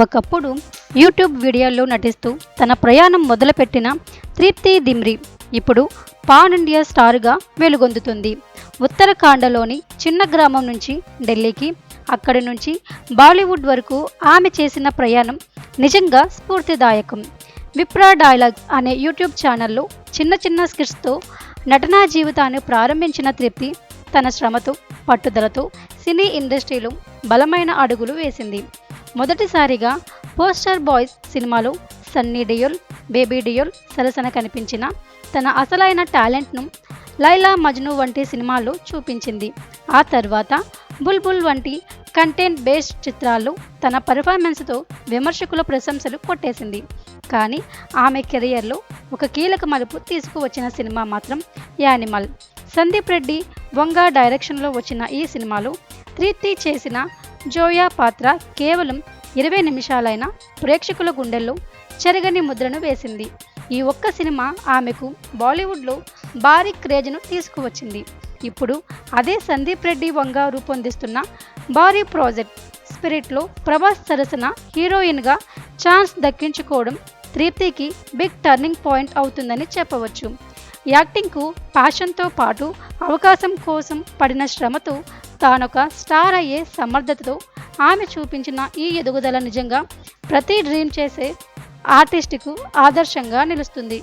ఒకప్పుడు యూట్యూబ్ వీడియోల్లో నటిస్తూ తన ప్రయాణం మొదలుపెట్టిన తృప్తి దిమ్రి ఇప్పుడు పాన్ ఇండియా స్టార్గా వెలుగొందుతుంది. ఉత్తరాఖండ్లోని చిన్న గ్రామం నుంచి ఢిల్లీకి, అక్కడి నుంచి బాలీవుడ్ వరకు ఆమె చేసిన ప్రయాణం నిజంగా స్ఫూర్తిదాయకం. విప్రా డైలాగ్స్ అనే యూట్యూబ్ ఛానల్లో చిన్న చిన్న స్కిట్స్తో నటనా జీవితాన్ని ప్రారంభించిన తృప్తి తన శ్రమతో, పట్టుదలతో సినీ ఇండస్ట్రీలో బలమైన అడుగులు వేసింది. మొదటిసారిగా పోస్టర్ బాయ్స్ సినిమాలో సన్నీ డియోల్, బేబీ డియోల్ సరసన కనిపించిన తన అసలైన టాలెంట్ను లైలా మజ్ను వంటి సినిమాల్లో చూపించింది. ఆ తర్వాత బుల్బుల్ వంటి కంటెంట్ బేస్డ్ చిత్రాల్లో తన పెర్ఫార్మెన్స్తో విమర్శకుల ప్రశంసలు కొట్టేసింది. కానీ ఆమె కెరియర్లో ఒక కీలక మలుపు తీసుకువచ్చిన సినిమా మాత్రం యానిమల్. సందీప్ రెడ్డి వంగ డైరెక్షన్లో వచ్చిన ఈ సినిమాలో తృప్తి చేసిన జోయా పాత్ర కేవలం 20 నిమిషాలైన ప్రేక్షకుల గుండెల్లో చెరగని ముద్రను వేసింది. ఈ ఒక్క సినిమా ఆమెకు బాలీవుడ్లో భారీ క్రేజ్ను తీసుకువచ్చింది. ఇప్పుడు అదే సందీప్ రెడ్డి వంగ రూపొందిస్తున్న భారీ ప్రాజెక్ట్ స్పిరిట్లో ప్రభాస్ సరసన హీరోయిన్గా ఛాన్స్ దక్కించుకోవడం తృప్తికి బిగ్ టర్నింగ్ పాయింట్ అవుతుందని చెప్పవచ్చు. యాక్టింగ్కు ప్యాషన్తో పాటు అవకాశం కోసం పడిన శ్రమతో తానొక స్టార్ అయ్యే సమర్థతతో ఆమె చూపించిన ఈ ఎదుగుదల నిజంగా ప్రతి డ్రీమ్ చేసే ఆర్టిస్టుకు ఆదర్శంగా నిలుస్తుంది.